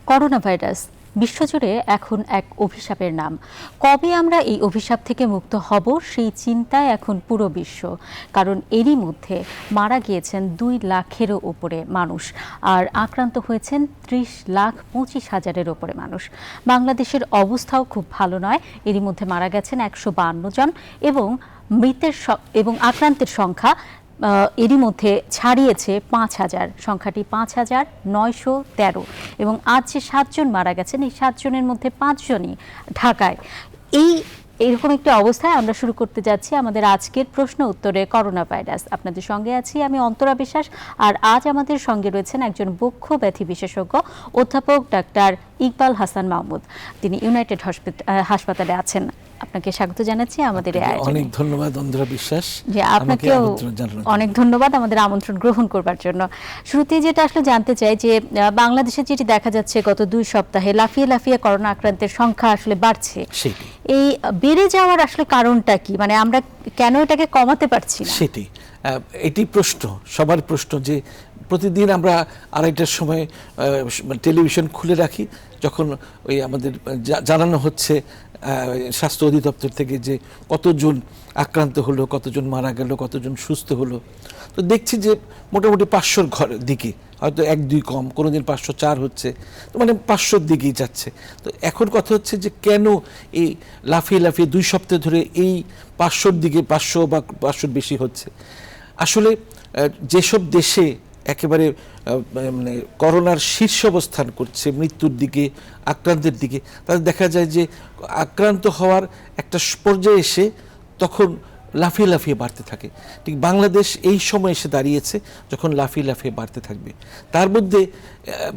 Corona virus বিশ্বজুড়ে এখন এক অভিশাপের নাম। কবে আমরা এই অভিশাপ থেকে মুক্ত হব সেই চিন্তায় এখন পুরো বিশ্ব। কারণ এরই মধ্যে মারা গিয়েছেন 2 লাখেরও উপরে মানুষ, আর আক্রান্ত হয়েছেন 30,25,000-এর উপরে মানুষ। বাংলাদেশের অবস্থাও খুব ভালো নয়। এরই মধ্যে মারা গেছেন 152 জন এবং এবং আক্রান্তের সংখ্যা এরই মধ্যে ছাড়িয়েছে 5,000। সংখ্যাটি 5,913। এবং আজ যে 7 জন মারা গেছেন, এই 7 জনের মধ্যে 5 জনই ঢাকায়। এরকম একটি অবস্থায় আমরা শুরু করতে যাচ্ছি আমাদের আজকের প্রশ্ন উত্তরে করোনা ভাইরাস। আপনাদের সঙ্গে আছি আমি অন্তরা বিশ্বাস, আর আজ আমাদের সঙ্গে রয়েছেন একজন বক্ষ ব্যাধি বিশেষজ্ঞ অধ্যাপক ডাক্তার ইকবাল হাসান মাহমুদ। তিনি ইউনাইটেড হাসপাতালে আছেন। আপনাকে স্বাগত জানাচ্ছি আমাদের এই আয়োজনে। অনেক ধন্যবাদ অন্তরা বিশ্বাস, যে আপনাকেও অনেক ধন্যবাদ আমাদের আমন্ত্রণ গ্রহণ করবার জন্য। শুরুতেই যেটা আসলে জানতে চাই যে বাংলাদেশে যেটি দেখা যাচ্ছে গত 2 সপ্তাহে লাফিয়ে লাফিয়ে করোনা আক্রান্তের সংখ্যা আসলে বাড়ছে, এই বেড়ে যাওয়ার আসলে কারণটা কি? মানে আমরা কেন এটাকে কমাতে পারছি না? সেটি এটি প্রশ্ন, সবার প্রশ্ন, যে প্রতিদিন আমরা 2:30টার সময় টেলিভিশন খুলে রাখি, যখন ওই আমাদের জানানো হচ্ছে স্বাস্থ্য অধিদপ্তর থেকে যে কতজন আক্রান্ত হলো, কতজন মারা গেল, কতজন সুস্থ হলো। তো দেখছি যে মোটামুটি 500-র ঘরের দিকে, হয়তো 1-2 কম, কোনো দিন 504 হচ্ছে, তো মানে 500-র দিকেই যাচ্ছে। তো এখন কথা হচ্ছে যে কেন এই লাফিয়ে লাফিয়ে 2 সপ্তাহ ধরে এই 500-র দিকে, 500 বা 500-র বেশি হচ্ছে। আসলে যেসব দেশে একেবারে মানে করোনার শীর্ষ অবস্থান করছে, মৃত্যুর দিকে, আক্রান্তের দিকে, তাদের দেখা যায় যে আক্রান্ত হওয়ার একটা পর্যায়ে এসে তখন লাফিয়ে লাফিয়ে বাড়তে থাকে। ঠিক বাংলাদেশ এই সময় এসে দাঁড়িয়েছে যখন লাফিয়ে লাফিয়ে বাড়তে থাকবে। তার মধ্যে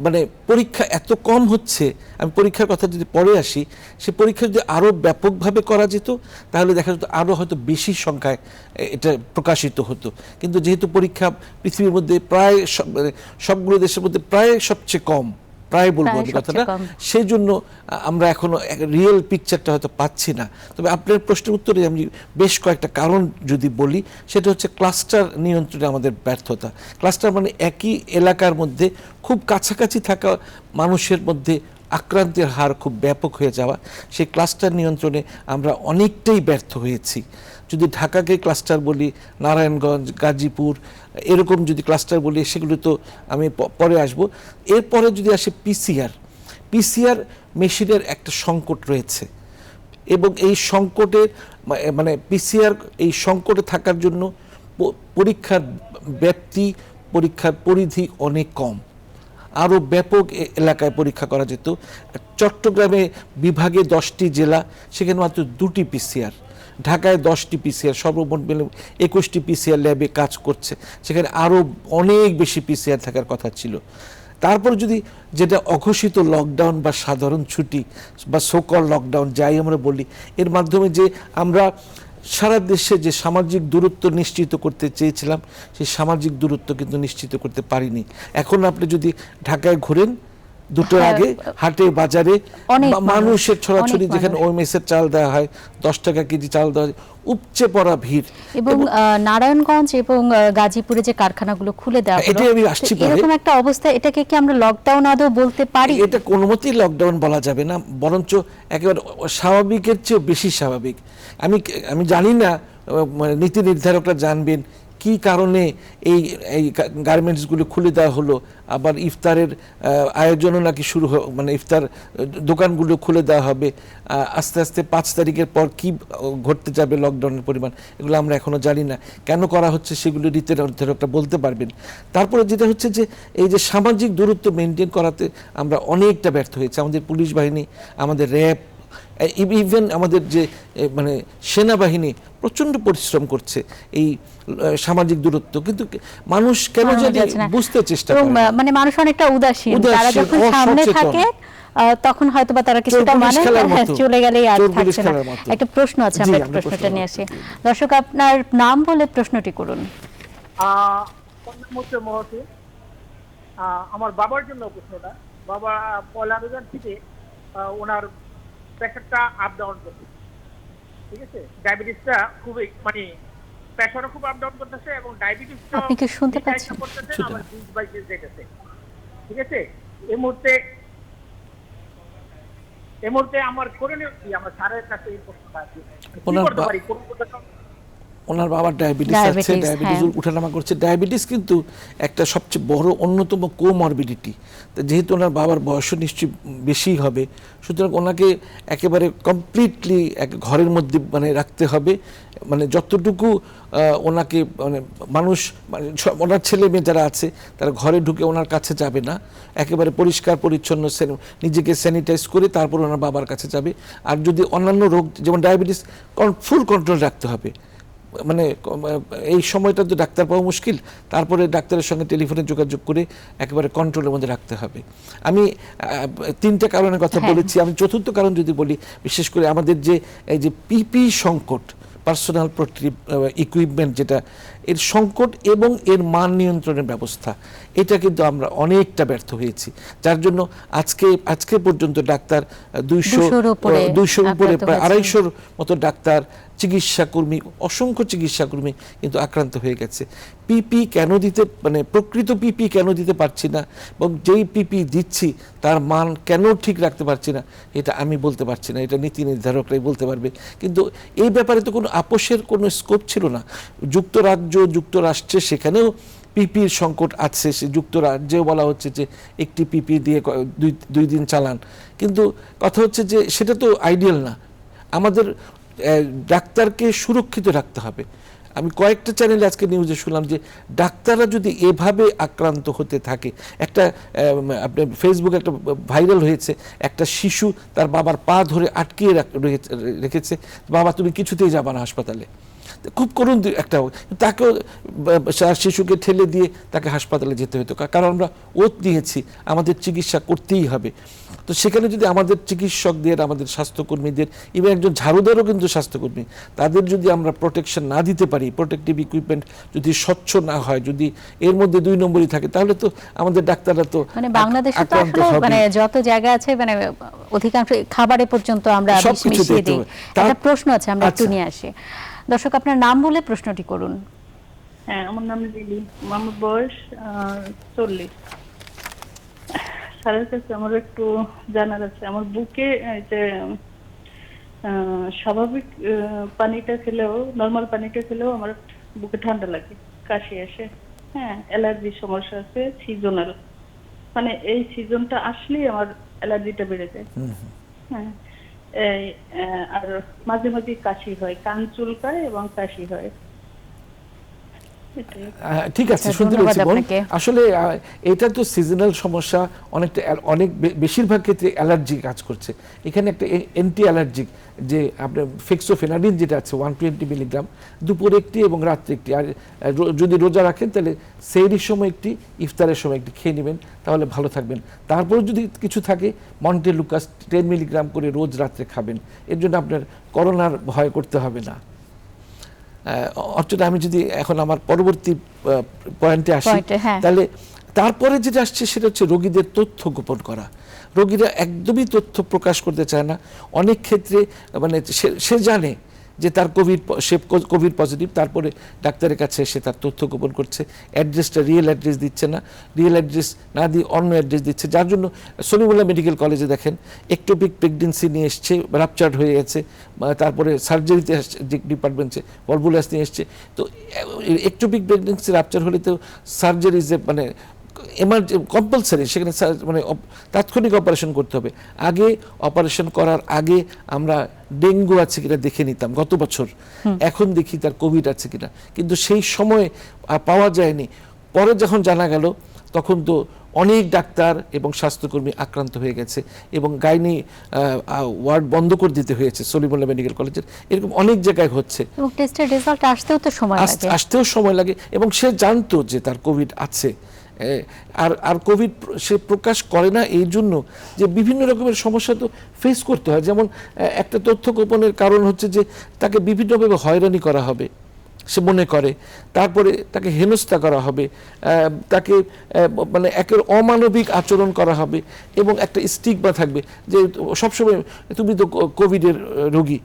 মানে পরীক্ষা এত কম হচ্ছে। আমি পরীক্ষার কথা যদি পরে আসি, সে পরীক্ষা যদি আরও ব্যাপকভাবে করা যেত তাহলে দেখা যেত আরও হয়তো বেশি সংখ্যায় এটা প্রকাশিত হতো। কিন্তু যেহেতু পরীক্ষা পৃথিবীর মধ্যে প্রায় সবগুলো দেশের মধ্যে প্রায় সবচেয়ে কম, প্রায় বলবো আমি কথাটা, সেই জন্য আমরা এখনো রিয়েল পিকচারটা হয়তো পাচ্ছি না। তবে আপনার প্রশ্নের উত্তরে আমি বেশ কয়েকটা কারণ যদি বলি, সেটা হচ্ছে ক্লাস্টার নিয়ন্ত্রণে আমাদের ব্যর্থতা। ক্লাস্টার মানে একই এলাকার মধ্যে খুব কাছাকাছি থাকা মানুষের মধ্যে আক্রান্তের হার খুব ব্যাপক হয়ে যাওয়া, সেই ক্লাস্টার নিয়ন্ত্রণে আমরা অনেকটাই ব্যর্থ হয়েছি। যদি ঢাকাকে ক্লাস্টার বলি, নারায়ণগঞ্জ, গাজীপুর এরকম যদি ক্লাস্টার বলি, সেগুলো তো আমি পরে আসব। এরপরে যদি আসে পিসিআর মেশিনের একটা সংকট রয়েছে, এবং এই সংকটের মানে পিসিআর এই সংকটে থাকার জন্য পরীক্ষার ব্যাপ্তি, পরীক্ষার পরিধি অনেক কম। আরও ব্যাপক এলাকায় পরীক্ষা করা যেত। চট্টগ্রামে বিভাগে 10টি জেলা, সেখানে মাত্র 2টি পিসিআর। ঢাকায় 10টি পিসিআর, সর্বমোট মিলে 21টি পিসিআর ল্যাবে কাজ করছে। সেখানে আরও অনেক বেশি পিসিআর থাকার কথা ছিল। তারপর যদি যেটা অঘোষিত লকডাউন বা সাধারণ ছুটি বা সোকল লকডাউন যাই আমরা বলি, এর মাধ্যমে যে আমরা সারা দেশে যে সামাজিক দূরত্ব নিশ্চিত করতে চেয়েছিলাম, সেই সামাজিক দূরত্ব কিন্তু নিশ্চিত করতে পারিনি। এখন আপনি যদি ঢাকায় ঘোরেন, 2টার আগে হাটে বাজারে মানুষের ছড়াছড়ি, যেখানে ওই মেসের চাল দেওয়া হয় 10 টাকা কেজি চাল দেওয়া হয়, উপচে পড়া ভিড়। এবং নারায়ণগঞ্জ এবং গাজীপুরে যে কারখানাগুলো খুলে দেওয়া হলো, এটা আমি আসছি পরে, এরকম একটা অবস্থা, এটাকে কি আমরা লকডাউন আদৌ বলতে পারি? এটা কোনো মতেই লকডাউন বলা যাবে না, বরঞ্চ একেবারে স্বাভাবিকের চেয়ে বেশি স্বাভাবিক। আমি জানি না নীতি নির্ধারকরা জানবেন কি কারণে এই গার্মেন্টসগুলো খুলে দেওয়া হলো। আবার ইফতারের আয়োজনও নাকি শুরু, মানে ইফতার দোকানগুলো খুলে দেওয়া হবে। আস্তে আস্তে 5 তারিখের পর কি ঘটতে যাবে লকডাউনের পরিমাণ, এগুলো আমরা এখনো জানি না। কেন করা হচ্ছে সেগুলো নীতি নির্ধারকরা বলতে পারবেন। তারপরে যেটা হচ্ছে যে এই যে সামাজিক দূরত্ব মেনটেন করাতে আমরা অনেকটা ব্যর্থ হয়েছি। আমাদের পুলিশ বাহিনী, আমাদের র্যাব, ইভেন আমাদের যে মানে সেনাবাহিনী প্রচন্ড পরিশ্রম করছে এই সামাজিক দূরত্ব, কিন্তু মানুষ কেন জানি বুঝতে চেষ্টা করে। মানে মানুষ অনেকটা উদাসীন, তারা যখন সামনে থাকে তখন হয়তো বা তারা কিছুটা মানে চলে গেলেই আর থাকছে না। একটা প্রশ্ন আছে, আমরা প্রশ্নটা নিয়ে আসি। দর্শক, আপনার নাম বলে প্রশ্নটি করুন। আমার বাবার জন্য প্রশ্নটা। বাবা পয়লা রোজার থেকে ওনার প্রেশারটা আপ ডাউন করছে, ঠিক আছে? ডায়াবেটিসটা খুবই মানে প্রেশারও খুব আপ ডাউন করতেছে, এবং ডায়াবেটিসটা আপনি কি শুনতে পাচ্ছেন? আমার 20-22 যেতেছে, ঠিক আছে? এই মুহূর্তে এই মুহূর্তে আমার করণীয় কি? আমার স্যারের কাছে এই প্রশ্নটা আছে, কি ওনার করতে পারি? কোন ওনার বাবার ডায়াবেটিস আছে, ডায়াবেটিস, ডায়াবেটিস হ্যাঁ। উঠানামা করছে। ডায়াবেটিস কিন্তু একটা সবচেয়ে বড় অন্যতম কোমরবিডিটি। যেহেতু ওনার বাবার বয়সও নিশ্চয়ই বেশি হবে, সুতরাং ওনাকে একেবারে কমপ্লিটলি এক ঘরের মধ্যে মানে রাখতে হবে। মানে যতটুকু ওনাকে মানে মানুষ মানে ওনার ছেলে মেয়ে যারা আছে তারা ঘরে ঢুকে ওনার কাছে যাবে না, একেবারে পরিষ্কার পরিচ্ছন্ন নিজেকে স্যানিটাইজ করে তারপর ওনার বাবার কাছে যাবে। আর যদি অন্যান্য রোগ যেমন ডায়াবেটিস ফুল কন্ট্রোল রাখতে হবে। মানে এই সময়টা তো ডাক্তার পাওয়া মুশকিল, তারপরে ডাক্তারের সঙ্গে টেলিফোনে যোগাযোগ করে একেবারে কন্ট্রোলের মধ্যে রাখতে হবে। আমি তিনটা কারণের কথা বলেছি, আমি চতুর্থ কারণ যদি বলি, বিশেষ করে আমাদের যে এই যে পিপি সংকট, পার্সোনাল প্রোটেক্টিভ ইকুইপমেন্ট যেটা, এর সংকট এবং এর মান নিয়ন্ত্রণের ব্যবস্থা, এটা কিন্তু আমরা অনেকটা ব্যর্থ হয়েছি। যার জন্য আজকে পর্যন্ত ডাক্তার 200-র উপরে প্রায় 250-র মতো ডাক্তার, চিকিৎসাকর্মী, অসংখ্য চিকিৎসাকর্মী কিন্তু আক্রান্ত হয়ে গেছে। পিপি কেন দিতে মানে প্রকৃত পিপি কেন দিতে পারছি না এবং যেই পিপি দিচ্ছি তার মান কেন ঠিক রাখতে পারছি না, এটা আমি বলতে পারছি না, এটা নীতি নির্ধারকরাই বলতে পারবে। কিন্তু এই ব্যাপারে তো কোনো আপোষের কোনো স্কোপ ছিল না। যুক্তরাষ্ট্রে সেখানেও পিপির সংকট আছে, সে যুক্তরাজ্যেও বলা হচ্ছে যে একটি পিপি দিয়ে 2 দিন চালান। কিন্তু কথা হচ্ছে যে সেটা তো আইডিয়াল না। আমাদের ডাক্তারকে সুরক্ষিত রাখতে হবে। আমি কয়েকটা চ্যানেলে আজকে নিউজে শুনলাম যে ডাক্তাররা যদি এভাবে আক্রান্ত হতে থাকে, একটা আপনার ফেসবুকে একটা ভাইরাল হয়েছে, একটা শিশু তার বাবার পা ধরে আটকিয়ে রেখেছে, বাবা তুমি কিছুতেই যাবা না হাসপাতালে। খুব করুণ একটা, তাকেও শিশুকে ঠেলে দিয়ে তাকে হাসপাতালে যেতে হতো, কারণ আমরা ওত নিয়েছি আমাদের চিকিৎসা করতেই হবে। তো সেখানে যদি আমাদের চিকিৎসকদের, আমাদের স্বাস্থ্যকর্মীদের, এবং একজন ঝাড়ুদারও কিন্তু স্বাস্থ্যকর্মী, তাদের যদি আমরা প্রোটেকশন না দিতে পারি, প্রোটেক্টিভ ইকুইপমেন্ট যদি স্বচ্ছ না হয়, যদি এর মধ্যে 2 নম্বরই থাকে, তাহলে তো আমাদের ডাক্তাররা তো মানে বাংলাদেশে তো আসলে মানে যত জায়গা আছে মানে অধিকাংশ খাবারে পর্যন্ত আমরা বিষ মিশিয়ে দিই। একটা প্রশ্ন আছে, আমরা একটু নিয়ে আসি। দর্শক, আপনার নাম বলে প্রশ্নটি করুন। হ্যাঁ, আমার নাম লিলি, আমার বয়স 40। স্যারের কাছে আমার একটু জানার আছে, আমার বুকে যে স্বাভাবিক পানিটা খেলেও, নর্মাল পানিটা খেলেও আমার বুকে ঠান্ডা লাগে, কাশি আসে, হ্যাঁ, অ্যালার্জির সমস্যা আছে, সিজনাল, মানে এই সিজনটা আসলেই আমার অ্যালার্জিটা বেড়ে যায়। হ্যাঁ, আর মাঝে মাঝে কাশি হয়, কান চুলকায় এবং কাশি হয়। ঠিক আছে, শুনতে পেয়েছি বোন। আসলে এটা তো সিজনাল সমস্যা, অনেক বেশিরভাগ ক্ষেত্রে অ্যালার্জি কাজ করছে। এখানে একটা অ্যান্টি অ্যালার্জিক যে আপনার ফেক্সোফেনাডিন যেটা আছে 120 মিলিগ্রাম, দুপুরে একটি এবং রাত্রে একটি। আর যদি রোজা রাখেন তাহলে সেহরির সময় একটি, ইফতারের সময় একটি খেয়ে নেবেন, তাহলে ভালো থাকবেন। তারপর যদি কিছু থাকে মন্টেলুকাস 10 মিলিগ্রাম করে রোজ রাত্রে খাবেন। এর জন্য আপনার করোনার ভয় করতে হবে না। অর্থাৎ আমি যদি এখন আমার পরবর্তী পয়েন্টে আসি, তাহলে তারপরে যেটা আসছে সেটা হচ্ছে রোগীদের তথ্য গোপন করা। রোগীরা একদমই তথ্য প্রকাশ করতে চায় না। অনেক ক্ষেত্রে মানে সে জানে যে তার কোভিড পজিটিভ, তারপরে ডাক্তারের কাছে এসে তার তথ্য গোপন করছে, অ্যাড্রেসটা রিয়েল অ্যাড্রেস দিচ্ছে না, রিয়েল অ্যাড্রেস না দিয়ে অন্য অ্যাড্রেস দিচ্ছে, যার জন্য সলিমুল্লাহ মেডিকেল কলেজে দেখেন একটোপিক প্রেগনেন্সি নিয়ে এসছে, রাপচার্ড হয়ে গেছে, তারপরে সার্জারিতে ডিপার্টমেন্টে ভলভুলাস নিয়ে এসছে। তো একটোপিক প্রেগনেন্সি রাপচার হলে তো সার্জারিজে মানে কম্পালসারি, সেখানে মানে তাৎক্ষণিক অপারেশন করতে হবে। আগে অপারেশন করার আগে আমরা ডেঙ্গু আছে কিনা দেখে নিতাম গত বছর, এখন দেখি তার কোভিড আছে কিনা, কিন্তু সেই সময় পাওয়া যায়নি। পরে যখন জানা গেল তখন তো অনেক ডাক্তার এবং স্বাস্থ্যকর্মী আক্রান্ত হয়ে গেছে এবং গাইনি ওয়ার্ড বন্ধ করে দিতে হয়েছে সলিমুল্লাহ মেডিকেল কলেজের। এরকম অনেক জায়গায় হচ্ছে, এবং টেস্টের রেজাল্ট আসতেও সময় লাগে এবং সে জানতো যে তার কোভিড আছে। আর কোভিড সে প্রকাশ করে না এই জন্য যে বিভিন্ন রকমের সমস্যা তো ফেস করতে হয়। যেমন একটা তথ্য গোপনের কারণ হচ্ছে যে তাকে বিভিন্নভাবে হয়রানি করা হবে, সে মনে করে, তারপরে তাকে হেনস্থা করা হবে, তাকে মানে একের অমানবিক আচরণ করা হবে এবং একটা স্টিগমা থাকবে যে সবসময় তুমি তো কোভিডের রোগী,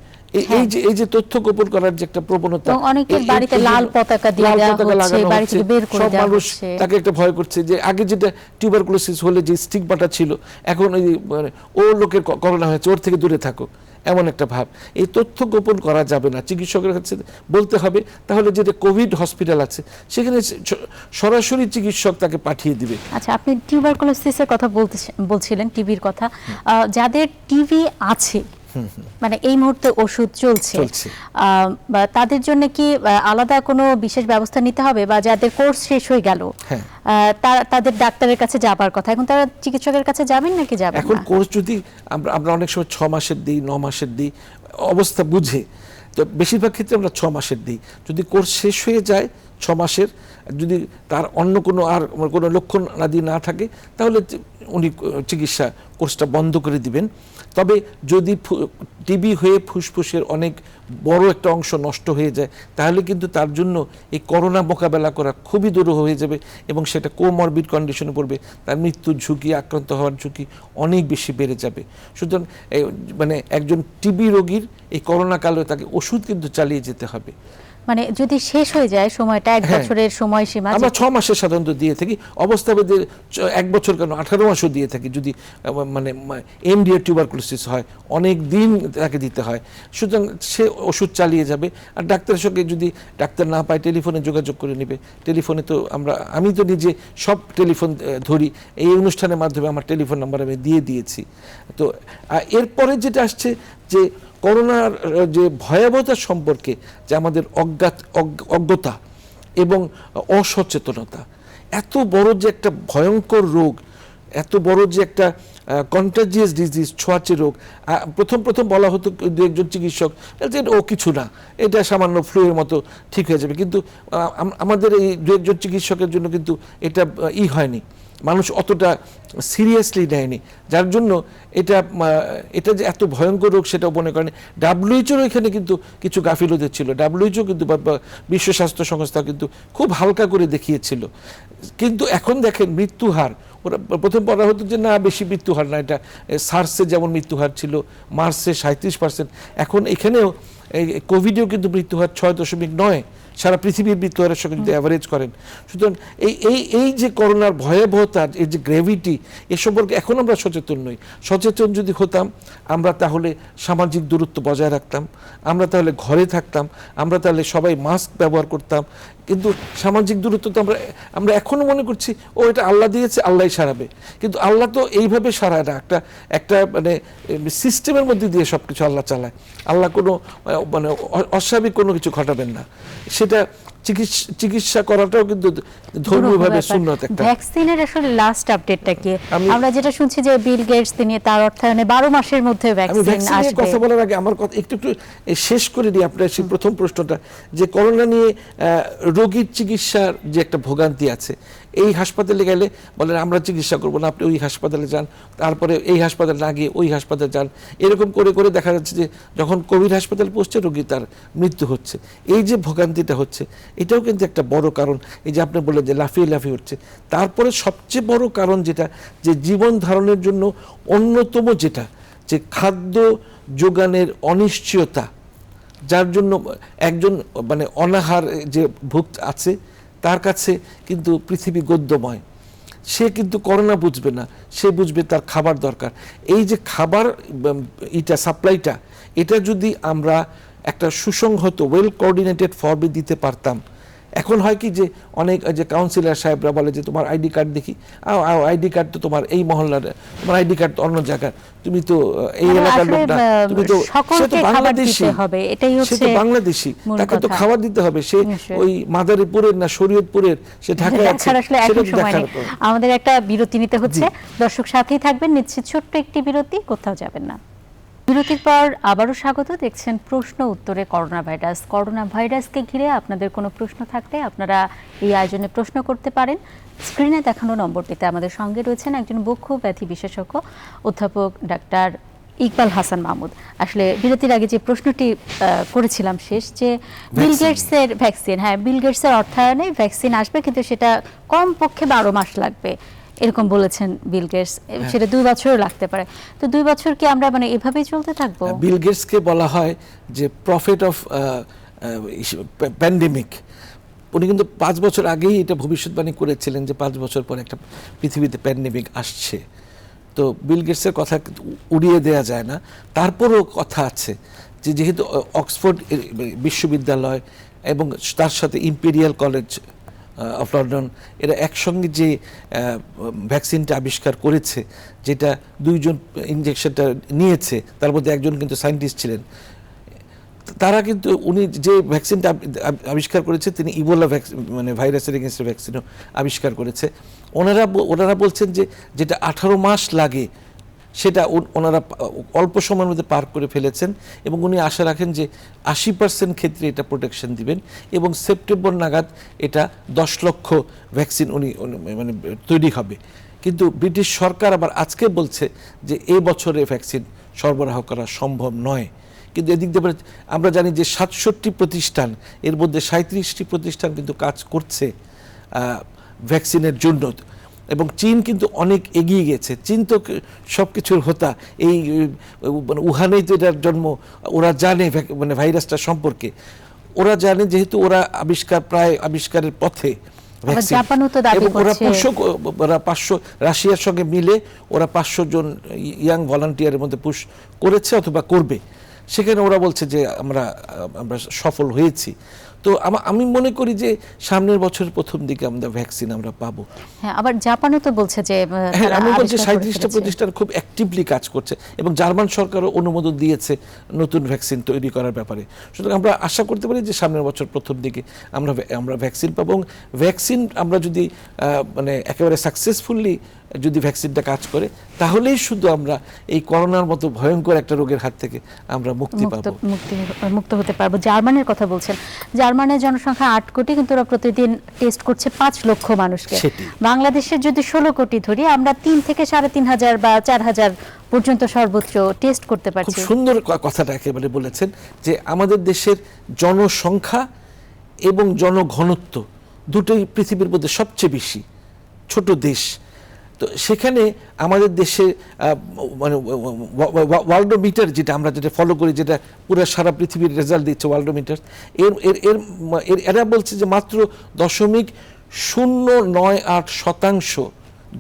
এই যে তথ্য গোপন করার যে একটা প্রবণতা, এবং অনেকের বাড়িতে লাল পতাকা দিয়ে লাল দেওয়া পতাকা হচ্ছে, লাগানো বাড়ি হচ্ছে, থেকে বের করে সব দেওয়া মানুষ হচ্ছে। তাকে একটা ভয় করছে যে আগে যেটা টিউবারকুলোসিস হলে যে স্টিগমাটা ছিল, এখন ওই মানে ও লোকের করোনা হয়েছে, ওর থেকে দূরে থাকো, এমন একটা ভাব। এই তথ্য গোপন করা যাবে না, চিকিৎসকের কাছে বলতে হবে। তাহলে যেটা কোভিড হসপিটাল আছে সেখানে সরাসরি চিকিৎসক তাকে পাঠিয়ে দিবে। আচ্ছা, আপনি টিউবারকুলোসিসের কথা বলছিলেন, টিভির কথা। যাদের টিভি আছে, মানে এই মুহূর্তে ওষুধ চলছে, বা তাদের জন্য কি আলাদা কোনো বিশেষ ব্যবস্থা নিতে হবে, বা যাদের কোর্স শেষ হয়ে গেল তাদের ডাক্তারের কাছে যাবার কথা, এখন তারা চিকিৎসকের কাছে যাবেন নাকি যাবেন না? এখন কোর্স যদি আমরা অনেক সময় 6 মাসের দিই, 9 মাসের দিই, অবস্থা বুঝে। তো বেশিরভাগ ক্ষেত্রে আমরা 6 মাসের দিই। যদি কোর্স শেষ হয়ে যায় 6 মাসের, যদি তার অন্য কোনো আর কোনো লক্ষণ আদি না থাকে, তাহলে উনি চিকিৎসা কোর্সটা বন্ধ করে দিবেন। তবে যদি টিবি হয়ে ফুসফুসের অনেক বড় একটা অংশ নষ্ট হয়ে যায়, তাহলে কিন্তু তার জন্য এই করোনা মোকাবেলা করা খুবই দুরূহ হয়ে যাবে, এবং সেটা কোমরবিড কন্ডিশনে পড়বে, তার মৃত্যুর ঝুঁকি, আক্রান্ত হওয়ার ঝুঁকি অনেক বেশি বেড়ে যাবে। সুতরাং মানে একজন টিবি রোগীর এই করোনা কালে তাকে ওষুধ কিন্তু চালিয়ে যেতে হবে। মানে যদি শেষ হয়ে যায় সময়টা, 1 বছরের সময়সীমা, আমরা 6 মাসের সাধারণত দিয়ে থাকি, অবস্থাভেদে 1 বছর কেন 18 মাসও দিয়ে থাকি। যদি মানে এমডিআর টিউবারকুলোসিস হয়, অনেক দিন তাকে দিতে হয়। সুতরাং সে ওষুধ চালিয়ে যাবে। আর ডাক্তারের সঙ্গে যদি ডাক্তার না পায়, টেলিফোনে যোগাযোগ করে নেবে। টেলিফোনে তো আমি তো নিজে সব টেলিফোন ধরি, এই অনুষ্ঠানের মাধ্যমে আমার টেলিফোন নাম্বার আমি দিয়ে দিয়েছি। তো এরপরে যেটা আসছে যে করোনার যে ভয়াবহতা সম্পর্কে যে আমাদের অজ্ঞতা এবং অসচেতনতা, এত বড় যে একটা ভয়ঙ্কর রোগ, এত বড় যে একটা কন্টাজিয়াস ডিজিজ, ছোঁয়াচে রোগ। প্রথম বলা হতো দু একজন চিকিৎসক যে ও কিছু না, এটা সামান্য ফ্লুয়ের মতো ঠিক হয়ে যাবে, কিন্তু আমাদের এই দু একজন চিকিৎসকের জন্য কিন্তু এটা হয়নি, মানুষ অতটা সিরিয়াসলি নেয়নি, যার জন্য এটা যে এত ভয়ঙ্কর রোগ সেটাও মনে করেনি। WHO এখানে কিন্তু কিছু গাফিলতি ছিল। WHO কিন্তু বিশ্ব স্বাস্থ্য সংস্থা কিন্তু খুব হালকা করে দেখিয়েছিল। কিন্তু এখন দেখেন মৃত্যু হার, ওরা প্রথম বলা হতো যে না বেশি মৃত্যু হার না, এটা সার্সে যেমন মৃত্যু হার ছিল, মার্চে 37%, এখন এখানেও কোভিডেও কিন্তু মৃত্যু হার 6.9 সারা পৃথিবীর মৃত্যু হারের সঙ্গে যদি অ্যাভারেজ করেন। সুতরাং এই যে করোনার ভয়াবহতার এই যে গ্র্যাভিটি, এ সম্পর্কে এখন আমরা সচেতন নই। সচেতন যদি হতাম, আমরা তাহলে সামাজিক দূরত্ব বজায় রাখতাম, আমরা তাহলে ঘরে থাকতাম, আমরা তাহলে সবাই মাস্ক ব্যবহার করতাম। কিন্তু সামাজিক দূরত্ব তো আমরা এখনো মনে করছি ও এটা আল্লাহ দিয়েছে, আল্লাহই সারাবে, কিন্তু আল্লাহ তো এইভাবে সারায় না। একটা মানে সিস্টেমের মধ্যে দিয়ে সবকিছু আল্লাহ চালায়। আল্লাহ কোনো মানে অস্বাভাবিক কোনো কিছু ঘটাবেন না। সেটা চিকিৎসা করাটাও কিন্তু ধর্মীয়ভাবে সুন্নত একটা। ভ্যাকসিনের আসলে লাস্ট আপডেটটা কি? আমরা যেটা শুনছি যে বিল গেটস তিনি তার অর্থায়নে 12 মাসের মধ্যে ভ্যাকসিন আসবে। কথা বলার আগে আমার কথা একটু শেষ করে দিই আপনার সেই প্রথম প্রশ্নটা, যে করোনা নিয়ে রোগীর চিকিৎসার যে একটা ভোগান্তি আছে। এই হাসপাতালে গেলে বলেন আমরা চিকিৎসা করবো না, আপনি ওই হাসপাতালে যান, তারপরে এই হাসপাতালে না গিয়ে ওই হাসপাতালে যান, এরকম করে করে দেখা যাচ্ছে যে যখন কোভিড হাসপাতালে পৌঁছছে রোগী তার মৃত্যু হচ্ছে। এই যে ভোগান্তিটা হচ্ছে, এটাও কিন্তু একটা বড় কারণ। এই যে আপনি বললেন যে লাফিয়ে লাফিয়ে উঠছে, তারপরে সবচেয়ে বড় কারণ যেটা, যে জীবন ধারণের জন্য অন্যতম যেটা, যে খাদ্য যোগানের অনিশ্চয়তা, যার জন্য একজন মানে অনাহার যে ভুক্ত আছে তার কাছে কিন্তু পৃথিবী গদ্যময়। সে কিন্তু করোনা বুঝবে না, সে বুঝবে তার খাবার দরকার। এই যে খাবার সাপ্লাইটা, এটা যদি আমরা একটা সুসংহত ওয়েল কোঅর্ডিনেটেড ফর্মে দিতে পারতাম। এখন হয় কি যে অনেক যে কাউন্সিলর সাহেবরা বলে যে তোমার আইডি কার্ড দেখি, আইডি কার্ড তো তোমার এই মহল্লার, তোমার আইডি কার্ড তো অন্য জায়গার, তুমি তো এই এলাকার লোক না, তুমি তো সে তো বাংলাদেশি, সে তো বাংলাদেশি, তাকে তো খাবার দিতে হবে। সে ওই মাদারীপুরের না শরীয়তপুরের, সে ঢাকায় আছে, সেটা দেখার। আমাদের একটা বিরতি নিতে হচ্ছে, দর্শক সাথেই থাকবেন, নিশ্চিত ছোট্ট একটি বিরতি, কোথাও যাবেন না। বিরতির পর আবারও স্বাগত। দেখছেন প্রশ্ন উত্তরে করোনা ভাইরাস। করোনা ভাইরাসকে ঘিরে আপনাদের কোনো প্রশ্ন থাকলে আপনারা এই আয়োজনে প্রশ্ন করতে পারেন। স্ক্রিনে দেখানো নম্বরটিতে আমাদের সঙ্গে রয়েছেন একজন বক্ষ ব্যাধি বিশেষজ্ঞ অধ্যাপক ডাক্তার ইকবাল হাসান মাহমুদ। আসলে বিরতির আগে যে প্রশ্নটি করেছিলাম শেষ, যে বিল গেটসের ভ্যাকসিন, হ্যাঁ বিল গেটসের অর্থায়নে ভ্যাকসিন আসবে, কিন্তু সেটা কমপক্ষে 12 মাস লাগবে। এরকম বলেছেন বিল গেটস। সেটা 2 বছরও লাগতে পারে। তো 2 বছর কি আমরা মানে এভাবেই চলতে থাকবো? বিল গেটসকে বলা হয় যে প্রফেট অফ প্যান্ডেমিক। উনি কিন্তু 5 বছর আগেই এটা ভবিষ্যৎবাণী করেছিলেন যে 5 বছর পর একটা পৃথিবীতে প্যান্ডেমিক আসছে। তো বিল গেটসের কথা উড়িয়ে দেওয়া যায় না। তারপরও কথা আছে যে যেহেতু অক্সফোর্ড বিশ্ববিদ্যালয় এবং তার সাথে ইম্পেরিয়াল কলেজ অফ লন্ডন এরা একসঙ্গে যে ভ্যাকসিনটা আবিষ্কার করেছে, যেটা 2 জন ইনজেকশনটা নিয়েছে, তার মধ্যে একজন কিন্তু সায়েন্টিস্ট ছিলেন। তারা কিন্তু উনি যে ভ্যাকসিনটা আবিষ্কার করেছে তিনি ইবোলা মানে ভাইরাসের এগেনস্ট ভ্যাকসিনও আবিষ্কার করেছে। ওনারা বলছেন যে যেটা 18 মাস লাগে সেটা ওনারা অল্প সময়ের মধ্যে পার করে ফেলেছেন এবং উনি আশা রাখেন যে 80% ক্ষেত্রে এটা প্রোটেকশন দিবেন এবং সেপ্টেম্বর নাগাদ এটা 10 লক্ষ ভ্যাকসিন উনি মানে তৈরি হবে। কিন্তু ব্রিটিশ সরকার আবার আজকে বলছে যে এই বছরে ভ্যাকসিন সরবরাহ করা সম্ভব নয়। কিন্তু এদিক দিয়ে আমরা জানি যে 67টি প্রতিষ্ঠান, এর মধ্যে 37টি প্রতিষ্ঠান কিন্তু কাজ করছে ভ্যাকসিনের জন্য এবং চীন কিন্তু অনেক এগিয়ে গেছে। চীন তো সব কিছুর হোতা, এই মানে উহানেই তো এটার জন্ম। ওরা জানে মানে ভাইরাসটা সম্পর্কে, ওরা জানে যেহেতু ওরা প্রায় আবিষ্কারের পথে এবং ওরা 500 রাশিয়ার সঙ্গে মিলে ওরা 500 জন ইয়াং ভলান্টিয়ারের মধ্যে পুশ করেছে অথবা করবে। সেখানে ওরা বলছে যে আমরা সফল হয়েছি। তো আমি মনে করি যে সামনের বছরের প্রথম দিকে আমরা ভ্যাকসিন আমরা পাবো। হ্যাঁ, আবার জাপানও তো বলছে যে আমি বলছি 37টা প্রতিষ্ঠান খুব অ্যাক্টিভলি কাজ করছে এবং জার্মান সরকারও অনুমোদন দিয়েছে নতুন ভ্যাকসিন তৈরি করার ব্যাপারে। সুতরাং আমরা আশা করতে পারি যে সামনের বছর প্রথম দিকে আমরা ভ্যাকসিন পাবো এবং ভ্যাকসিন আমরা যদি মানে একেবারে সাকসেসফুলি যদি ভ্যাকসিনটা কাজ করে তাহলেই শুধু আমরা এই করোনার মতো ভয়ঙ্কর একটা রোগের হাত থেকে আমরা মুক্ত হতে পারবো। জার্মানের কথা বলছেন, জার্মানের জনসংখ্যা 8 কোটি, কিন্তু ওরা প্রতিদিন টেস্ট করছে 5 লক্ষ মানুষকে। বাংলাদেশের যদি 16 কোটি ধরি, আমরা 3 থেকে 3,500 বা 4,000 পর্যন্ত সর্বোচ্চ টেস্ট করতে পারছি। খুব সুন্দর কথাটা একেবারে বলেছেন যে আমাদের দেশের জনসংখ্যা এবং জনঘনত্ব দুটোই পৃথিবীর মধ্যে সবচেয়ে বেশি, ছোট দেশ। তো সেখানে আমাদের দেশে মানে ওয়ার্ল্ডোমিটার যেটা ফলো করি, যেটা পুরো সারা পৃথিবীর রেজাল্ট দিচ্ছে ওয়ার্ল্ডোমিটার, এরা বলছে যে মাত্র 0.098%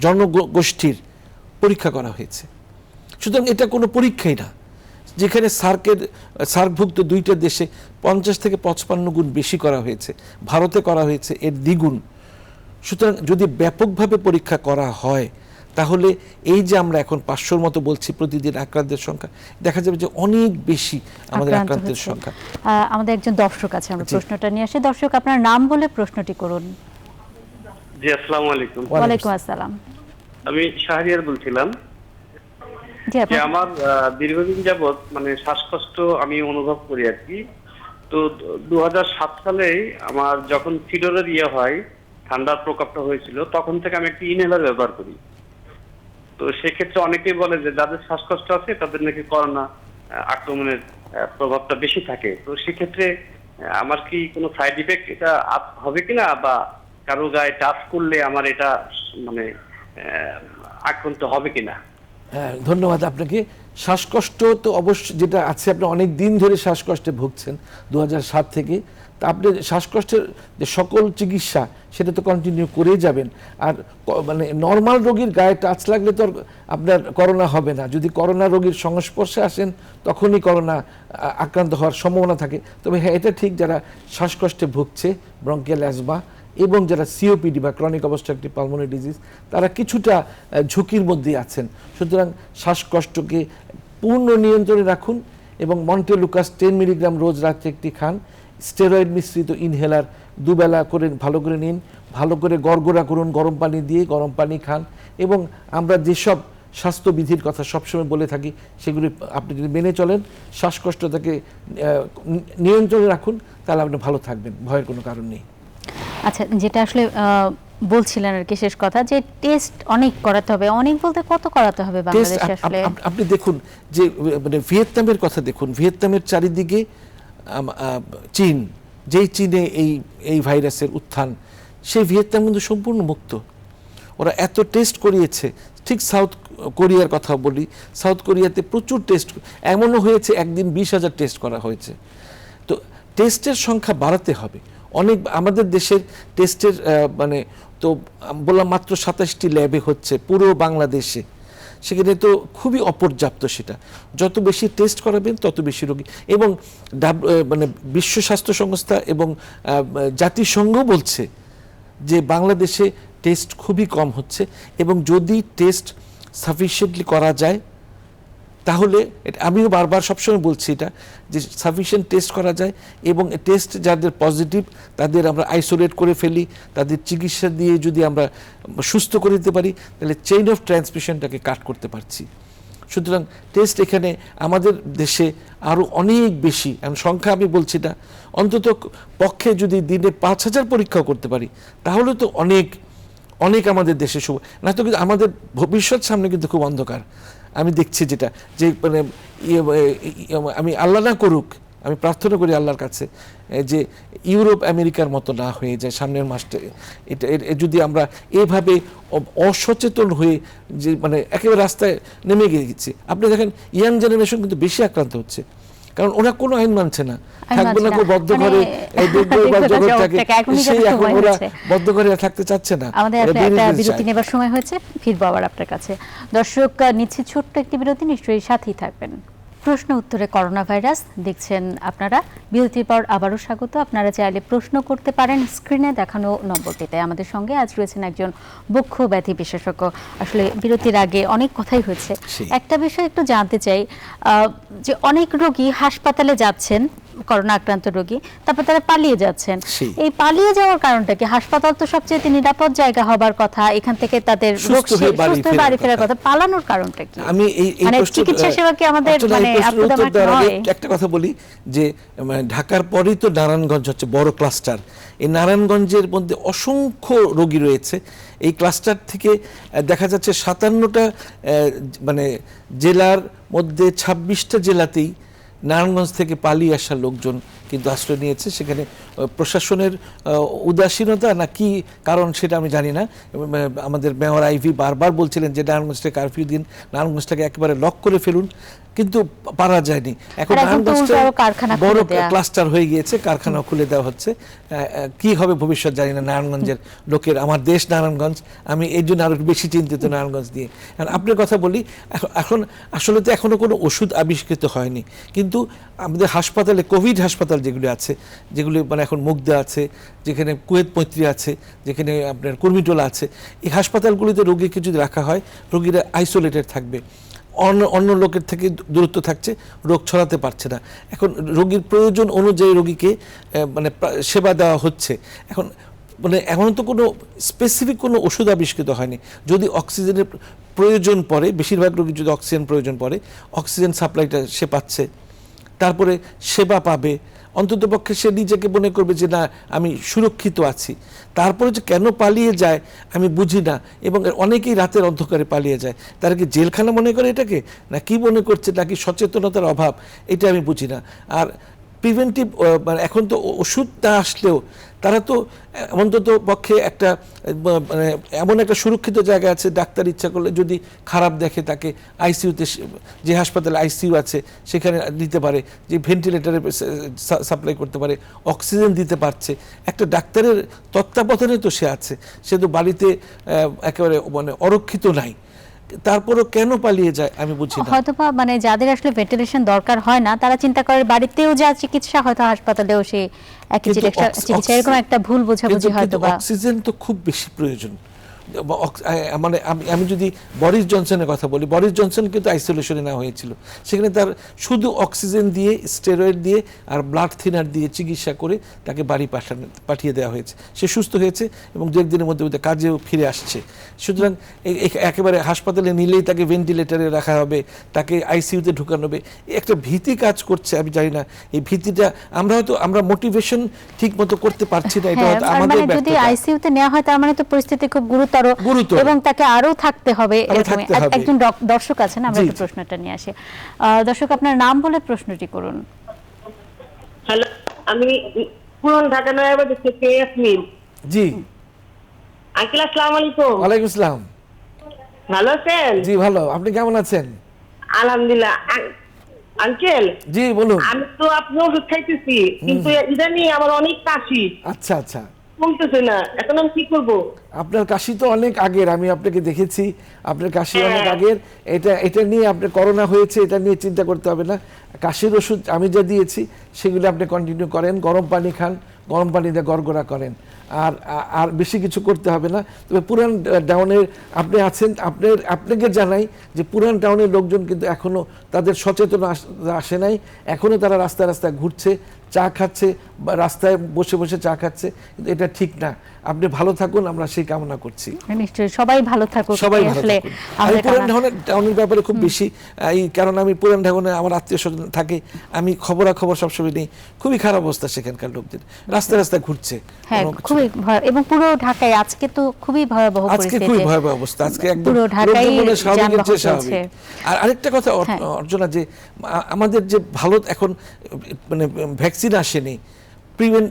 জনগোষ্ঠীর পরীক্ষা করা হয়েছে। সুতরাং এটা কোনো পরীক্ষাই না, যেখানে সার্কভুক্ত 2টা দেশে 50 থেকে 55 গুণ বেশি করা হয়েছে, ভারতে করা হয়েছে এর দ্বিগুণ। সুতরাং যদি ব্যাপকভাবে পরীক্ষা করা হয় তাহলে এই যে আমরা এখন 500-র মতো বলছি প্রতিদিন আক্রান্তের সংখ্যা, দেখা যাবে যে অনেক বেশি আমাদের আক্রান্তের সংখ্যা। আমাদের একজন দর্শক আছে, আমরা প্রশ্নটা নিয়ে আসি। দর্শক, আপনার নাম বলে প্রশ্নটি করুন। জি, আসসালামু আলাইকুম। ওয়ালাইকুম আসসালাম। আমি শাহরিয়ার বলছিলাম যে আমার দীর্ঘদিন যাবত মানে শ্বাসকষ্ট আমি অনুভব করি আর কি। তো 2007 সালে আমার যখন ফিডরের হয়, ঠান্ডার প্রকোপটা হয়েছিল, তখন থেকে আমি একটি ইনহেলার ব্যবহার করি। তো সেক্ষেত্রে অনেকেই বলে যে যাদের শ্বাসকষ্ট আছে তাদের নাকি করোনা আক্রমণের প্রভাবটা বেশি থাকে। তো সেক্ষেত্রে আমার কি কোনো সাইড ইফেক্ট এটা হবে কিনা, বা কারো গায়ে টাচ করলে আমার এটা মানে আক্রান্ত হবে কিনা? হ্যাঁ, ধন্যবাদ আপনাকে। শ্বাসকষ্ট তো অবশ্যই যেটা আছে, আপনি অনেক দিন ধরে শ্বাসকষ্টে ভুগছেন 2007 থেকে, তা আপনি শ্বাসকষ্টের যে সকল চিকিৎসা সেটা তো কন্টিনিউ করেই যাবেন। আর মানে নর্মাল রোগীর গায়ে টাচ লাগলে তো আপনার করোনা হবে না। যদি করোনা রোগীর সংস্পর্শে আসেন তখনই করোনা আক্রান্ত হওয়ার সম্ভাবনা থাকে। তবে হ্যাঁ, এটা ঠিক, যারা শ্বাসকষ্টে ভুগছে, ব্রঙ্কিয়াল অ্যাজমা এবং যারা সিওপিডি বা ক্রনিক অবস্ট্রাকটিভ পালমোনারি ডিজিজ, তারা কিছুটা ঝুঁকির মধ্যে আছেন। সুতরাং শ্বাসকষ্টকে পূর্ণ নিয়ন্ত্রণে রাখুন এবং মন্টেলুকাস 10 মিলিগ্রাম রোজ রাত্রে একটি খান। স্টেরয়েড মিশ্রিত ইনহেলার 2 বেলা করে ভালো করে নিন, ভালো করে গড়গড়া করুন, গরম পানি দিয়ে গরম পানি খান। এবং আমরা যেসব স্বাস্থ্যবিধির কথা সবসময় বলে থাকি সেগুলি আপনি যদি মেনে চলেন, শ্বাসকষ্টটাকে নিয়ন্ত্রণে রাখুন, তাহলে আপনি ভালো থাকবেন, ভয়ের কোনো কারণ নেই। আচ্ছা, যেটা আসলে বলছিলেন আর কি শেষ কথা, যে টেস্ট অনেক করাতে হবে। অনেক বলতে কত করাতে হবে বাংলাদেশে আসলে? আপনি দেখুন যে মানে ভিয়েতনামের কথা দেখুন, ভিয়েতনামের চারিদিকে চীন, যেই চীনে এই ভাইরাসের উত্থান, সেই ভিয়েতনাম কিন্তু সম্পূর্ণ মুক্ত। ওরা এত টেস্ট করিয়েছে। ঠিক সাউথ কোরিয়ার কথা বলি, সাউথ কোরিয়াতে প্রচুর টেস্ট, এমনও হয়েছে একদিন 20,000 টেস্ট করা হয়েছে। তো টেস্টের সংখ্যা বাড়াতে হবে। অনেক আমাদের দেশের টেস্টের মানে তো বললাম মাত্র 27টি ল্যাবে হচ্ছে পুরো বাংলাদেশে, সেখানে তো খুবই অপর্যাপ্ত। সেটা যত বেশি টেস্ট করাবেন তত বেশি রোগী, এবং মানে বিশ্ব স্বাস্থ্য সংস্থা এবং জাতিসংঘ বলছে যে বাংলাদেশে টেস্ট খুবই কম হচ্ছে, এবং যদি টেস্ট সাফিসিয়েন্টলি করা যায় তাহলে আমিও বারবার সবসময় বলছি এটা, যে সাফিসিয়েন্ট টেস্ট করা যায় এবং টেস্ট যাদের পজিটিভ তাদের আমরা আইসোলেট করে ফেলি, তাদের চিকিৎসা দিয়ে যদি আমরা সুস্থ করে দিতে পারি তাহলে চেইন অফ ট্রান্সমিশনটাকে কাট করতে পারছি। সুতরাং টেস্ট এখানে আমাদের দেশে আরও অনেক বেশি, সংখ্যা আমি বলছি না, অন্তত পক্ষে যদি দিনে 5,000 পরীক্ষাও করতে পারি তাহলে তো অনেক অনেক আমাদের দেশে শুভ না। তো কিন্তু আমাদের ভবিষ্যৎ সামনে কিন্তু খুব অন্ধকার। আমি দেখছি যেটা যে মানে আমি আল্লাহ না করুক, আমি প্রার্থনা করি আল্লাহর কাছে যে ইউরোপ আমেরিকার মতো না হয়ে যায় সামনের মাসটা। এটা যদি আমরা এভাবে অসচেতন হয়ে যে মানে একেবারে রাস্তায় নেমে গেছি, আপনি দেখেন ইয়াং জেনারেশন কিন্তু বেশি আক্রান্ত হচ্ছে, কারণ ওরা কোনো আইন মানছে না, থাকবে না বদ্ধ ঘরে, সেই এখন ওরা বদ্ধ ঘরে থাকতে চাচ্ছে না। আমাদের একটা বিরতি নেবার সময় হয়েছে, ফিরবো আবার আপনার কাছে। দর্শক, নিচ্ছি ছোট্ট একটি বিরতি, নিশ্চয়ই সাথেই থাকবেন। প্রশ্ন উত্তরে করোনা ভাইরাস দেখছেন আপনারা। বিরতির পর আবারও স্বাগত। আপনারা চাইলে প্রশ্ন করতে পারেন স্ক্রিনে দেখানো নম্বরটিতে। আমাদের সঙ্গে আজ রয়েছেন একজন বক্ষ ব্যাধি বিশেষজ্ঞ। আসলে বিরতির আগে অনেক কথাই হয়েছে, একটা বিষয় একটু জানতে চাই, যে অনেক রোগী হাসপাতালে যাচ্ছেন, করোনা আক্রান্ত রোগী, তারপর তারা পালিয়ে যাচ্ছেন। এই পালিয়ে যাওয়ার কারণটা কি? হাসপাতাল তো সবচেয়ে নিরাপদ জায়গা হবার কথা, এখান থেকে তাদের সুস্থ হয়ে বাড়ি ফেরার কথা, পালানোর কারণটা কি? আমি এই চিকিৎসা সেবা কি আমাদের একটা কথা বলি যে ঢাকার পরেই তো নারায়ণগঞ্জ হচ্ছে বড় ক্লাস্টার। এই নারায়ণগঞ্জের মধ্যে অসংখ্য রোগী রয়েছে। এই ক্লাস্টার থেকে দেখা যাচ্ছে 57টা মানে জেলার মধ্যে 26টা জেলাতেই নারায়ণগঞ্জ থেকে পালিয়ে আসা লোকজন কিন্তু আশ্রয় নিয়েছে। সেখানে প্রশাসনের উদাসীনতা না কি কারণ সেটা আমি জানি না। আমাদের মেয়র আইভি বারবার বলছিলেন যে নারায়ণগঞ্জটা কারফিউ দিন, নারায়ণগঞ্জটাকে একেবারে লক করে ফেলুন, কিন্তু পারা যায়নি। এখন নারায়ণগঞ্জটা বড় ক্লাস্টার হয়ে গিয়েছে, কারখানা খুলে দেওয়া হচ্ছে। কি হবে ভবিষ্যৎ জানি না নারায়ণগঞ্জের লোকের। আমার দেশ নারায়ণগঞ্জ, আমি এই জন্য আরো বেশি চিন্তিত নারায়ণগঞ্জ দিয়ে। আপনার কথা বলি, এখন আসলে তো এখনো কোনো ওষুধ আবিষ্কৃত হয়নি, কিন্তু আমাদের হাসপাতালে কোভিড হাসপাতাল যেগুলি আছে, যেগুলি মানে এখন মুগদা আছে, যেখানে কুয়েত মৈত্রী আছে, যেখানে আপনার কুর্মিটোলা আছে, এই হাসপাতালগুলিতে রোগীকে যদি রাখা হয় রোগীরা আইসোলেটেড থাকবে, অন্য লোকের থেকে দূরত্ব থাকছে, রোগ ছড়াতে পারছে না। এখন রোগীর প্রয়োজন অনুযায়ী রোগীকে মানে সেবা দেওয়া হচ্ছে। এখন মানে এখন তো কোনো স্পেসিফিক কোনো ওষুধ আবিষ্কৃত হয়নি। যদি অক্সিজেনের প্রয়োজন পড়ে, বেশিরভাগ রোগীর যদি অক্সিজেন প্রয়োজন পড়ে, অক্সিজেন সাপ্লাইটা সে পাচ্ছে, তারপরে সেবা পাবে, অন্ততপক্ষে সে নিজেকে মনে করবে যে না আমি সুরক্ষিত আছি। তারপরে যে কেন পালিয়ে যায় আমি বুঝি না, এবং অনেকেই রাতের অন্ধকারে পালিয়ে যায়। তারা কি জেলখানা মনে করে এটাকে, না কি মনে করছে, নাকি সচেতনতার অভাব, এটা আমি বুঝি না। আর প্রিভেন্টিভ মানে এখন তো ওষুধ না আসলেও তারা তো অন্তত পক্ষে একটা মানে এমন একটা সুরক্ষিত জায়গা আছে, ডাক্তার ইচ্ছা করলে যদি খারাপ দেখে তাকে আইসিইউতে, যে হাসপাতালে আইসিইউ আছে সেখানে নিতে পারে, যে ভেন্টিলেটারে সাপ্লাই করতে পারে, অক্সিজেন দিতে পারছে। একটা ডাক্তারের তত্ত্বাবধানে তো সে আছে, সে তো বাড়িতে একেবারে মানে অরক্ষিত নাই। তারপরও কেন পালিয়ে যায় আমি বুঝি না। হয়তো মানে যাদের আসলে ভেন্টিলেশন দরকার হয় না তারা চিন্তা করে বাড়িতেও যা চিকিৎসা, হয়তো হাসপাতালেও সেই একই চিকিৎসা, এরকম একটা ভুল বোঝাবুঝি হয়তো। অক্সিজেন তো খুব বেশি প্রয়োজন। মানে আমি যদি বরিস জনসনের কথা বলি, বরিস জনসন কিন্তু আইসোলেশনে নেওয়া হয়েছিল, সেখানে তার শুধু অক্সিজেন দিয়ে, স্টেরয়েড দিয়ে আর ব্লাড থিনার দিয়ে চিকিৎসা করে তাকে বাড়ি পাঠিয়ে দেওয়া হয়েছে। সে সুস্থ হয়েছে এবং দু একদিনের মধ্যে কাজেও ফিরে আসছে। সুতরাং একেবারে হাসপাতালে নিলেই তাকে ভেন্টিলেটারে রাখা হবে, তাকে আইসিইউতে ঢুকানো হবে, একটা ভীতি কাজ করছে। আমি জানি না এই ভীতিটা আমরা মোটিভেশন ঠিক মতো করতে পারছি না। এটা হয়তো আমাদের ব্যর্থতা। যদি আইসিইউতে নেওয়া হয় তার মানে তো পরিস্থিতি খুব গুরুতর এবং তাকে আরো থাকতে হবে। একজন দর্শক আছেন, আমরা একটু প্রশ্নটা নিয়ে আসি। দর্শক, আপনার নাম বলে প্রশ্নটি করুন। হ্যালো, আমি পুরান ঢাকা নয়াবাজার থেকে ইয়াসমিন। জি, আঙ্কেল আসসালামু আলাইকুম। ওয়ালাইকুম আসসালাম। ভালো আছেন? জি ভালো, আপনি কেমন আছেন? আলহামদুলিল্লাহ। আঙ্কেল, জি বলুন। আমি তো আপনি ওষুধ খাইতেছি, কিন্তু ইদানি আমার অনেক কাশি, আচ্ছা আচ্ছা, কমতেছে না। এখন আমি কি করব? আপনার কাশি তো অনেক আগের, আমি আপনাকে দেখেছি, আপনার কাশি হ্যাঁ। অনেক আগের। এটা নিয়ে আপনার করোনা হয়েছে, এটা নিয়ে চিন্তা করতে হবে না। কাশির ওষুধ আমি যা দিয়েছি সেগুলো আপনি কন্টিনিউ করেন, গরম পানি খান, গরম পানিতে গড়গড়া করেন, আর আর বেশি কিছু করতে হবে না। তবে পুরান টাউনের আপনি আছেন, আপনাকে জানাই যে পুরান টাউনের লোকজন কিন্তু এখনো তাদের সচেতন আসে নাই, এখনো তারা রাস্তায় রাস্তায় ঘুরছে, চা খাচ্ছে, বা রাস্তায় বসে বসে চা খাচ্ছে, কিন্তু এটা ঠিক না। আপনি ভালো থাকুন, আমরা সেই কামনা করছি। নিশ্চয়ই সবাই ভালো থাকুক। সবাই ভালো আসলে থাকুন। আমি পুরান টাউনের ব্যাপারে খুব বেশি কারণ আমি পুরান টাউনে আমার আত্মীয় স্বজন থাকে, আমি খবরাখবর সবসময় নেই। খুবই খারাপ অবস্থা সেখানকার লোকদের, রাস্তায় রাস্তায় ঘুরছে। হ্যাঁ, খুবই এবং পুরো ঢাকায় আজকে তো খুবই ভয়াবহ আজকে পরিস্থিতি, খুবই ভয়াবহ অবস্থা, আজকে একদম পুরো ঢাকায় লোকজন মনে হয় স্বাভাবিকের চেয়ে যানবাহন স্বাভাবিক। চলছে। আর আরেকটা কথা অর্জনা, যে আমাদের যে ভালো এখন মানে ভ্যাকসিন আসেনি,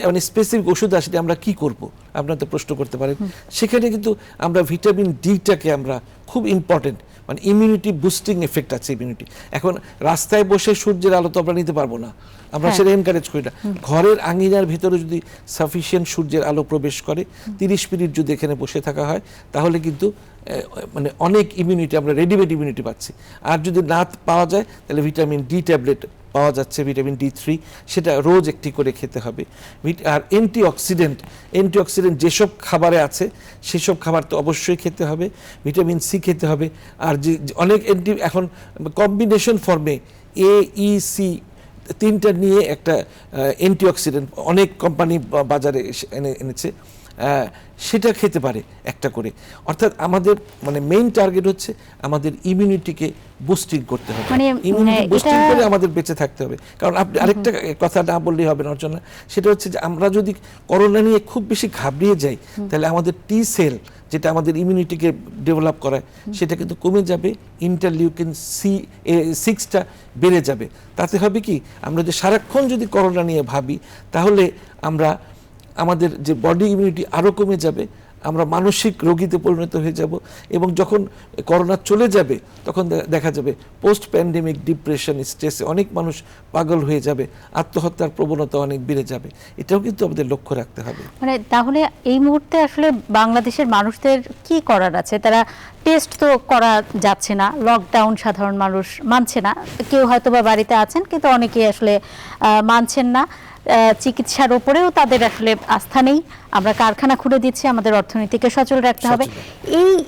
মানে স্পেসিফিক ওষুধ আসলে আমরা কি করব, আপনারা তো প্রশ্ন করতে পারেন। সেখানে কিন্তু আমরা ভিটামিন ডিটাকে আমরা খুব ইম্পর্টেন্ট, মানে ইমিউনিটি বুস্টিং এফেক্ট আছে ইমিউনিটি। এখন রাস্তায় বসে সূর্যের আলো তো আমরা নিতে পারবো না, আমরা সেটা এনকারেজ করি না। ঘরের আঙিনার ভিতরে যদি সাফিসিয়েন্ট সূর্যের আলো প্রবেশ করে, 30 মিনিট যদি এখানে বসে থাকা হয়, তাহলে কিন্তু মানে অনেক ইমিউনিটি, আমরা রেডিমেড ইমিউনিটি পাচ্ছি। আর যদি না পাওয়া যায়, তাহলে ভিটামিন ডি ট্যাবলেট পাওয়া যাচ্ছে, ভিটামিন D3, সেটা রোজ একটি করে খেতে হবে। আর অ্যান্টিঅক্সিডেন্ট যেসব খাবারে আছে সেসব খাবার তো অবশ্যই খেতে হবে। ভিটামিন সি খেতে হবে। আর যে অনেক এখন কম্বিনেশন ফর্মে AEC 3টা নিয়ে একটা অ্যান্টিঅক্সিডেন্ট অনেক কোম্পানি বাজারে এনেছে, সেটা খেতে পারে একটা করে। অর্থাৎ আমাদের মানে মেইন টার্গেট হচ্ছে আমাদের ইমিউনিটিকে বুস্টিং করতে হবে, ইমিউনিটি বুস্টিং করে আমাদের বেঁচে থাকতে হবে। কারণ আপনি আরেকটা কথা না বললেই হবে না অর্চনা, সেটা হচ্ছে যে আমরা যদি করোনা নিয়ে খুব বেশি ঘাবড়িয়ে যাই, তাহলে আমাদের টি সেল যেটা আমাদের ইমিউনিটিকে ডেভেলপ করায় সেটা কিন্তু কমে যাবে, ইন্টারলিউকিন C6টা বেড়ে যাবে। তাতে হবে কি, আমরা যে সারাক্ষণ যদি করোনা নিয়ে ভাবি, তাহলে আমাদের যে বডি ইমিউনিটি আরও কমে যাবে, আমরা মানসিক রোগীতে পরিণত হয়ে যাব, এবং যখন করোনা চলে যাবে তখন দেখা যাবে পোস্ট প্যান্ডেমিক ডিপ্রেশন, স্ট্রেসে অনেক মানুষ পাগল হয়ে যাবে, আত্মহত্যার প্রবণতা অনেক বেড়ে যাবে। এটাও কিন্তু আমাদের লক্ষ্য রাখতে হবে। মানে তাহলে এই মুহূর্তে আসলে বাংলাদেশের মানুষদের কি করার আছে? তারা টেস্ট তো করা যাচ্ছে না, লকডাউন সাধারণ মানুষ মানছে না, কেউ হয়তো বা বাড়িতে আছেন কিন্তু অনেকেই আসলে মানছেন না। চিকিৎসার উপরেও তাদের আসলে আস্থা নেই। আমরা কারখানা খুলে দিচ্ছি, আমাদের অর্থনীতিকে সচল রাখতে হবে।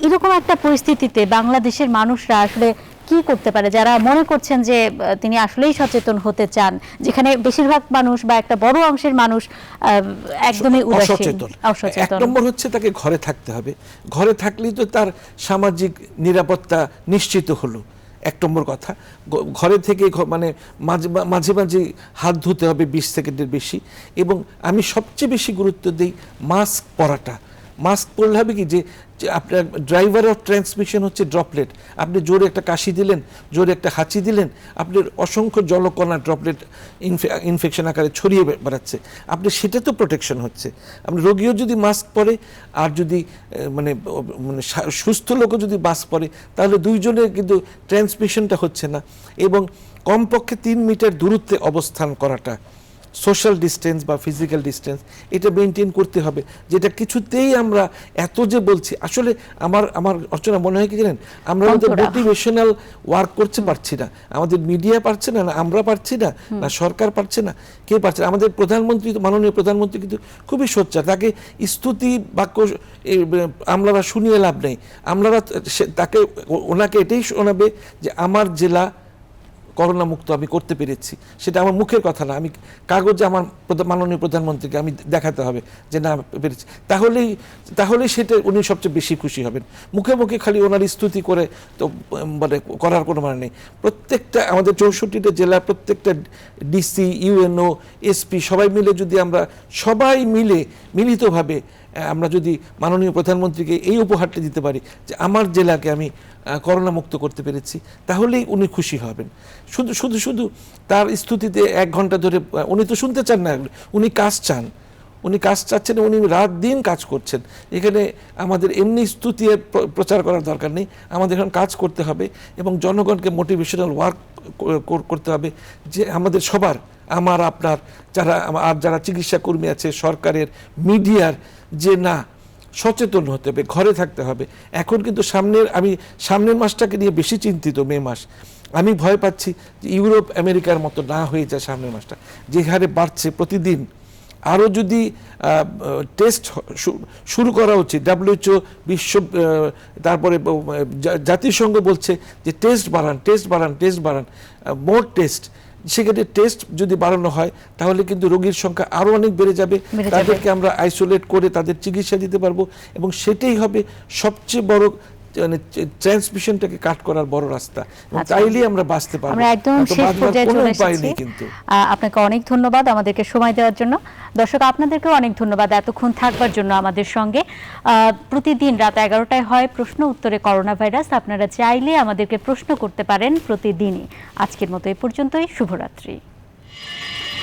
এরকম একটা পরিস্থিতিতে বাংলাদেশের মানুষরা আসলে কি করতে পারে, যারা মনে করছেন যে তিনি আসলেই সচেতন হতে চান, যেখানে বেশিরভাগ মানুষ বা একটা বড় অংশের মানুষ একদমই অসচেতন? এক নম্বর হচ্ছে তাকে ঘরে থাকতে হবে। ঘরে থাকলেই তো তার সামাজিক নিরাপত্তা নিশ্চিত হলো, এক নম্বর কথা। ঘরে থেকে মানে মাঝে মাঝে হাত ধুতে হবে 20 সেকেন্ডের বেশি, এবং আমি সবচেয়ে বেশি গুরুত্ব দিই মাস্ক পরাটা। মাস্ক পরলে হবে কি, যে আপনার ড্রাইভার অফ ট্রান্সমিশন হচ্ছে ড্রপলেট। আপনি জোরে একটা কাশি দিলেন, জোরে একটা হাঁচি দিলেন, আপনার অসংখ্য জলকণা ড্রপলেট ইনফেকশন আকারে ছড়িয়ে বেড়াচ্ছে, আপনি সেটা তো প্রোটেকশন হচ্ছে। আপনি রোগীও যদি মাস্ক পরে, আর যদি মানে সুস্থ লোকও যদি মাস্ক পরে, তাহলে দুইজনের কিন্তু ট্রান্সমিশনটা হচ্ছে না। এবং কমপক্ষে 3 মিটার দূরত্বে অবস্থান করাটা, সোশ্যাল ডিস্টেন্স বা ফিজিক্যাল ডিস্টেন্স, এটা মেনটেন করতে হবে, যেটা কিছুতেই আমরা এত যে বলছি। আসলে আমার অর্চনা মনে হয় কি জানেন, আমরা আমাদের মোটিভেশনাল ওয়ার্ক করতে পারছি না, আমাদের মিডিয়া পারছে না, আমরা পারছি না, না সরকার পারছে না, কে পারছে না। আমাদের প্রধানমন্ত্রী, মাননীয় প্রধানমন্ত্রী কিন্তু খুবই সোচ্চার, তাকে স্তুতি বাক্য আমরা শুনিয়ে লাভ নেই। আমরা তাকে, ওনাকে এটাই শোনাবে যে আমার জেলা করোনা মুক্ত আমি করতে পেরেছি। সেটা আমার মুখের কথা না, আমি কাগজে আমার মাননীয় প্রধানমন্ত্রীকে আমি দেখাতে হবে যে না পেরেছি। তাহলেই সেটা উনি সবচেয়ে বেশি খুশি হবেন। মুখে মুখে খালি ওনার স্তুতি করে তো মানে করার কোনো মানে নেই। প্রত্যেকটা আমাদের 64টা জেলা, প্রত্যেকটা ডিসি, ইউএনও, এসপি সবাই মিলে যদি আমরা মিলিতভাবে আমরা যদি মাননীয় প্রধানমন্ত্রীকে এই উপহারটা দিতে পারি যে আমার জেলাকে আমি করোনা মুক্ত করতে পেরেছি, তাহলেই উনি খুশি হবেন। শুধু তার স্তুতিতে 1 ঘন্টা ধরে, উনি তো শুনতে চান না, উনি কাজ চান, উনি কাজ চাচ্ছেন, উনি রাত দিন কাজ করছেন। এখানে আমাদের এমনি স্তুতি প্রচার করার দরকার নেই, আমাদের এখন কাজ করতে হবে এবং জনগণকে মোটিভেশনাল ওয়ার্ক করতে হবে, যে আমাদের সবার, আমার আপনার যারা চিকিৎসা কর্মী আছে, সরকারের, মিডিয়ার, যে না সচেতন হতে হবে, ঘরে থাকতে হবে। এখন কিন্তু সামনের মাসটাকে নিয়ে বেশি চিন্তিত, মে মাস। আমি ভয় পাচ্ছি যে ইউরোপ আমেরিকার মতো না হয়ে যায় সামনের মাসটা, যে হারে বাড়ছে প্রতিদিন। আরও যদি টেস্ট শুরু করা উচিত, WHO, তারপরে জাতিসংঘ বলছে যে টেস্ট বাড়ান, মোর টেস্ট। সেক্ষেত্রে টেস্ট যদি বাড়ানো হয় তাহলে কিন্তু রোগীর সংখ্যা আরো অনেক বেড়ে যাবে, তাদেরকে আমরা আইসোলেট করে তাদের চিকিৎসা দিতে পারবো এবং সেটাই হবে সবচেয়ে বড়, মানে ট্রান্সমিশনটাকে কাট করার বড় রাস্তা। তাইলেই আমরা বাঁচতে পারবো। আমরা একদম শেষ পর্যায়ে চলে এসেছি। কিন্তু আপনাকে অনেক ধন্যবাদ আমাদেরকে সময় দেওয়ার জন্য। দর্শক, আপনাদেরকেও অনেক ধন্যবাদ এতক্ষণ থাকবার জন্য আমাদের সঙ্গে। প্রতিদিন রাত 11টায় হয় প্রশ্ন উত্তরে করোনা ভাইরাস। আপনারা চাইলে আমাদেরকে প্রশ্ন করতে পারেন প্রতিদিনই। আজকের মতো এ পর্যন্তই। শুভরাত্রি।